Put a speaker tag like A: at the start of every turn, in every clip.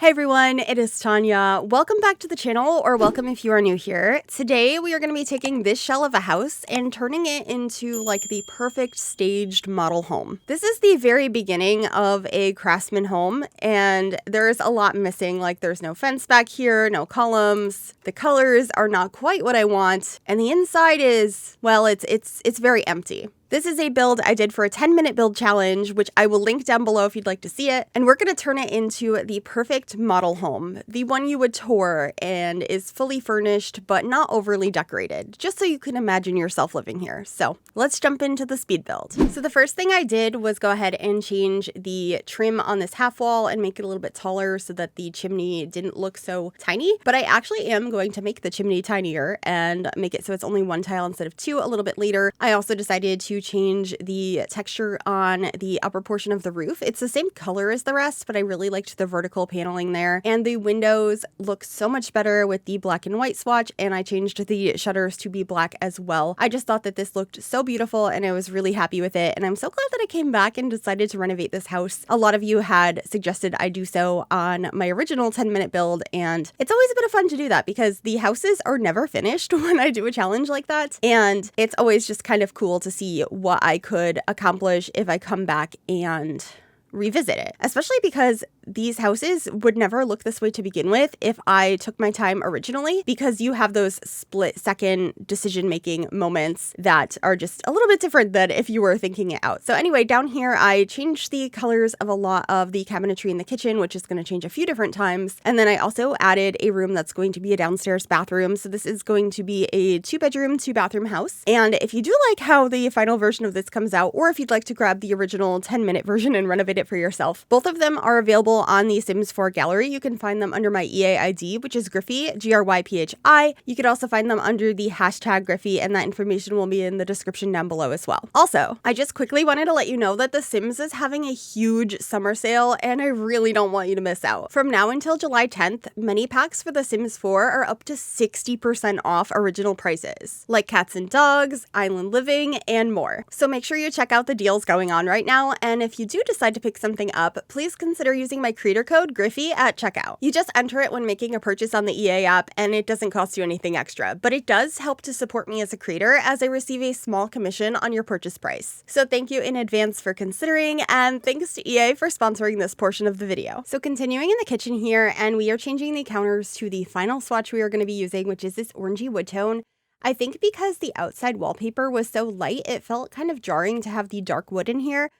A: Hi everyone, it is Tanya. Welcome back to the channel, or welcome if you are new here. Today we are going to be taking this shell of a house and turning it into like the perfect staged model home. This is the very beginning of a Craftsman home, and there's a lot missing. Like there's no fence back here, no columns. The colors are not quite what I want, and the inside is, well, it's very empty. This is a build I did for a 10-minute build challenge, which I will link down below if you'd like to see it. And we're going to turn it into the perfect model home, the one you would tour and is fully furnished, but not overly decorated, just so you can imagine yourself living here. So let's jump into the speed build. So the first thing I did was go ahead and change the trim on this half wall and make it a little bit taller so that the chimney didn't look so tiny. But I actually am going to make the chimney tinier and make it so it's only one tile instead of two a little bit later. I also decided to change the texture on the upper portion of the roof. It's the same color as the rest, but I really liked the vertical paneling there. And the windows look so much better with the black and white swatch, and I changed the shutters to be black as well. I just thought that this looked so beautiful and I was really happy with it. And I'm so glad that I came back and decided to renovate this house. A lot of you had suggested I do so on my original 10-minute build, and it's always a bit of fun to do that because the houses are never finished when I do a challenge like that. And it's always just kind of cool to see what I could accomplish if I come back and revisit it, especially because these houses would never look this way to begin with if I took my time originally, because you have those split-second decision-making moments that are just a little bit different than if you were thinking it out. So anyway, down here, I changed the colors of a lot of the cabinetry in the kitchen, which is going to change a few different times. And then I also added a room that's going to be a downstairs bathroom. So this is going to be a 2-bedroom, 2-bathroom house. And if you do like how the final version of this comes out, or if you'd like to grab the original 10-minute version and renovate it for yourself, both of them are available on the Sims 4 gallery. You can find them under my EA ID, which is Gryphi, Gryphi. You could also find them under the hashtag Gryphi, and that information will be in the description down below as well. Also, I just quickly wanted to let you know that The Sims is having a huge summer sale, and I really don't want you to miss out. From now until July 10th, many packs for The Sims 4 are up to 60% off original prices, like cats and dogs, island living, and more. So make sure you check out the deals going on right now, and if you do decide to pick something up, please consider using my creator code Gryphi at checkout. You just enter it when making a purchase on the EA app, and it doesn't cost you anything extra, but it does help to support me as a creator as I receive a small commission on your purchase price. So thank you in advance for considering, and thanks to EA for sponsoring this portion of the video. So continuing in the kitchen here, and we are changing the counters to the final swatch we are going to be using, which is this orangey wood tone. I think because the outside wallpaper was so light, it felt kind of jarring to have the dark wood in here.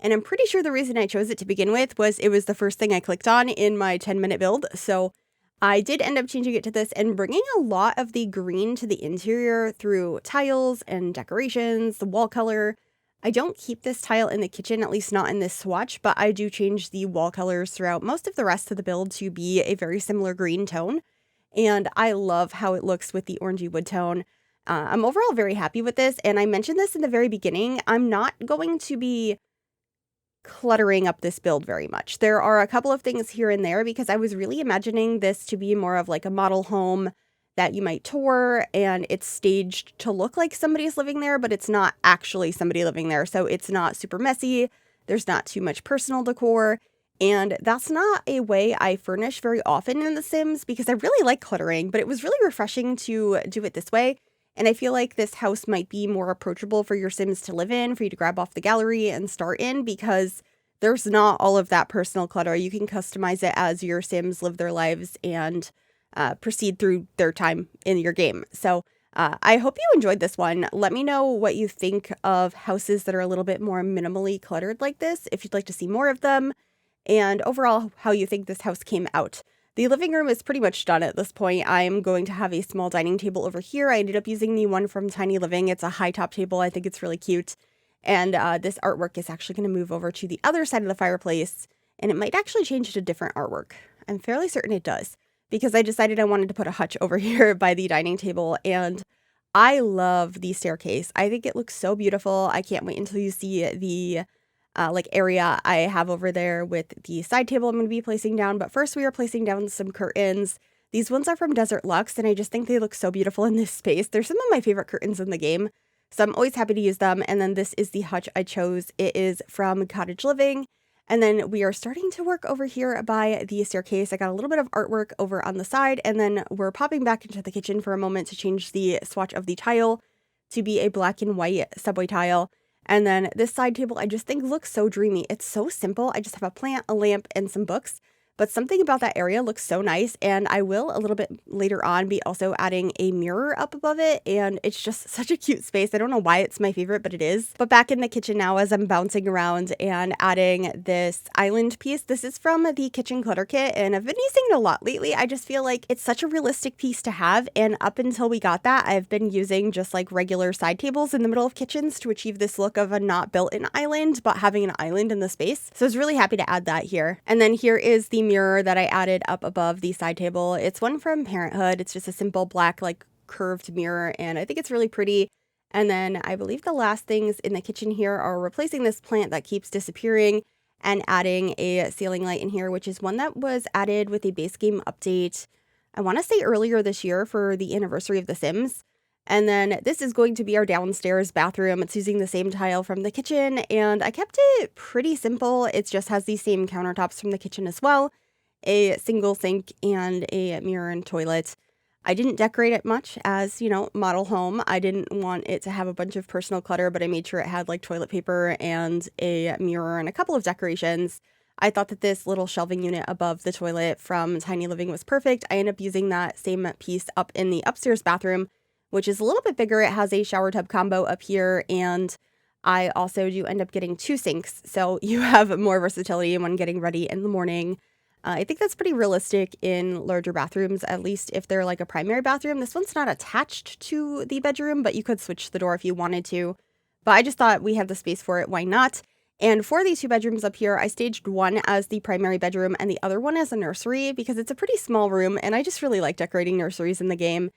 A: And I'm pretty sure the reason I chose it to begin with was it was the first thing I clicked on in my 10-minute build. So I did end up changing it to this and bringing a lot of the green to the interior through tiles and decorations, the wall color. I don't keep this tile in the kitchen, at least not in this swatch, but I do change the wall colors throughout most of the rest of the build to be a very similar green tone. And I love how it looks with the orangey wood tone. I'm overall very happy with this. And I mentioned this in the very beginning. I'm not going to be cluttering up this build very much. There are a couple of things here and there because I was really imagining this to be more of like a model home that you might tour, and it's staged to look like somebody's living there, but it's not actually somebody living there. So it's not super messy. There's not too much personal decor. And that's not a way I furnish very often in The Sims because I really like cluttering, but it was really refreshing to do it this way. And I feel like this house might be more approachable for your Sims to live in, for you to grab off the gallery and start in, because there's not all of that personal clutter. You can customize it as your Sims live their lives and proceed through their time in your game. So I hope you enjoyed this one. Let me know what you think of houses that are a little bit more minimally cluttered like this, if you'd like to see more of them, and overall how you think this house came out. The living room is pretty much done at this point. I'm going to have a small dining table over here. I ended up using the one from Tiny Living. It's a high top table. I think it's really cute. And this artwork is actually going to move over to the other side of the fireplace, and it might actually change to different artwork. I'm fairly certain it does, because I decided I wanted to put a hutch over here by the dining table, and I love the staircase. I think it looks so beautiful. I can't wait until you see the area I have over there with the side table I'm going to be placing down. But first we are placing down some curtains. These ones are from Desert Luxe, and I just think they look so beautiful in this space. They're some of my favorite curtains in the game, so I'm always happy to use them. And then this is the hutch I chose. It is from Cottage Living, And then we are starting to work over here by the staircase. I got a little bit of artwork over on the side, and then we're popping back into the kitchen for a moment to change the swatch of the tile to be a black and white subway tile. And then this side table I just think looks so dreamy. It's so simple. I just have a plant, a lamp, and some books. But something about that area looks so nice, and I will a little bit later on be also adding a mirror up above it, and it's just such a cute space. I don't know why it's my favorite, but it is. But back in the kitchen now as I'm bouncing around and adding this island piece. This is from the kitchen clutter kit, and I've been using it a lot lately. I just feel like it's such a realistic piece to have, and up until we got that, I've been using just like regular side tables in the middle of kitchens to achieve this look of a not built-in island, but having an island in the space. So I was really happy to add that here. And then here is the mirror that I added up above the side table. It's one from Parenthood. It's just a simple black like curved mirror, and I think it's really pretty. And then I believe the last things in the kitchen here are replacing this plant that keeps disappearing and adding a ceiling light in here, which is one that was added with a base game update, I want to say earlier this year for the anniversary of The Sims. And then this is going to be our downstairs bathroom. It's using the same tile from the kitchen, and I kept it pretty simple. It just has these same countertops from the kitchen as well, a single sink and a mirror and toilet. I didn't decorate it much as, you know, model home. I didn't want it to have a bunch of personal clutter, but I made sure it had like toilet paper and a mirror and a couple of decorations. I thought that this little shelving unit above the toilet from Tiny Living was perfect. I ended up using that same piece up in the upstairs bathroom, which is a little bit bigger. It has a shower tub combo up here, and I also do end up getting 2 sinks, so you have more versatility when getting ready in the morning. I think that's pretty realistic in larger bathrooms, at least if they're like a primary bathroom. This one's not attached to the bedroom, but you could switch the door if you wanted to. But I just thought we have the space for it, why not? And for these 2 bedrooms up here, I staged one as the primary bedroom and the other one as a nursery because it's a pretty small room, and I just really like decorating nurseries in the game.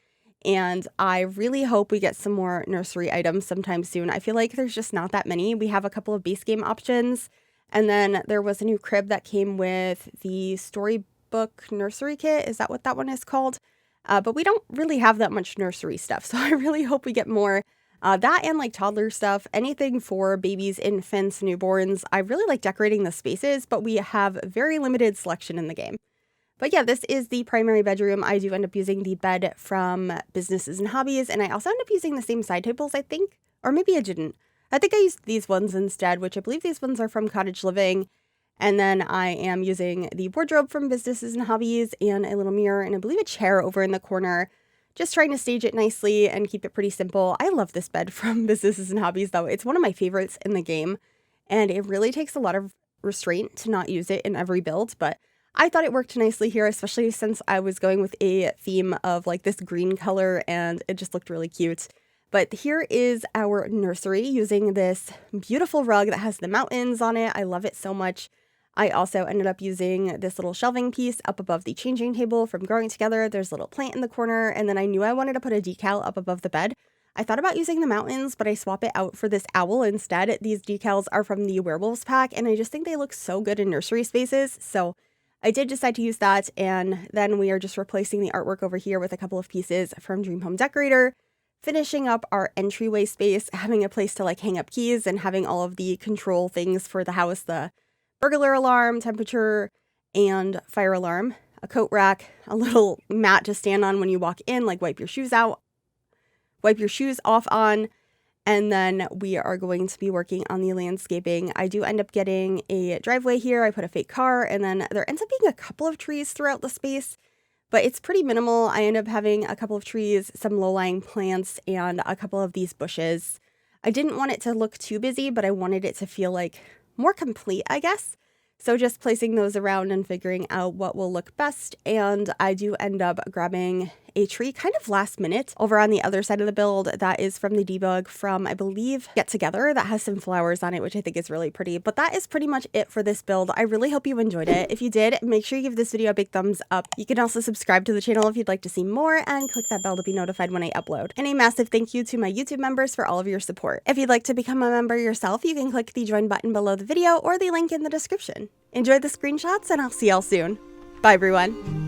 A: And I really hope we get some more nursery items sometime soon. I feel like there's just not that many. We have a couple of base game options. And then there was a new crib that came with the storybook nursery kit. Is that what that one is called? But we don't really have that much nursery stuff. So I really hope we get more. That and like toddler stuff, anything for babies, infants, newborns. I really like decorating the spaces, but we have very limited selection in the game. But yeah, this is the primary bedroom. I do end up using the bed from Businesses and Hobbies, and I also end up using the same side tables, I think. Or maybe I didn't. I think I used these ones instead, which I believe these ones are from Cottage Living. And then I am using the wardrobe from Businesses and Hobbies and a little mirror and I believe a chair over in the corner. Just trying to stage it nicely and keep it pretty simple. I love this bed from Businesses and Hobbies though. It's one of my favorites in the game. And it really takes a lot of restraint to not use it in every build. But I thought it worked nicely here, especially since I was going with a theme of like this green color and it just looked really cute. But here is our nursery using this beautiful rug that has the mountains on it. I love it so much. I also ended up using this little shelving piece up above the changing table from Growing Together. There's a little plant in the corner, and then I knew I wanted to put a decal up above the bed. I thought about using the mountains, but I swap it out for this owl instead. These decals are from the Werewolves pack, and I just think they look so good in nursery spaces. So I did decide to use that, and then we are just replacing the artwork over here with a couple of pieces from Dream Home Decorator. Finishing up our entryway space, having a place to like hang up keys and having all of the control things for the house, the burglar alarm, temperature, and fire alarm, a coat rack, a little mat to stand on when you walk in, like wipe your shoes off on, and then we are going to be working on the landscaping. I do end up getting a driveway here. I put a fake car, and then there ends up being a couple of trees throughout the space. But it's pretty minimal. I end up having a couple of trees, some low-lying plants, and a couple of these bushes. I didn't want it to look too busy, but I wanted it to feel like more complete, I guess. So just placing those around and figuring out what will look best. And I do end up grabbing a tree kind of last minute over on the other side of the build that is from the debug from, I believe, Get Together, that has some flowers on it, which I think is really pretty. But that is pretty much it for this build. I really hope you enjoyed it. If you did, make sure you give this video a big thumbs up. You can also subscribe to the channel if you'd like to see more and click that bell to be notified when I upload. And a massive thank you to my YouTube members for all of your support. If you'd like to become a member yourself, you can click the join button below the video or the link in the description. Enjoy the screenshots and I'll see y'all soon. Bye everyone.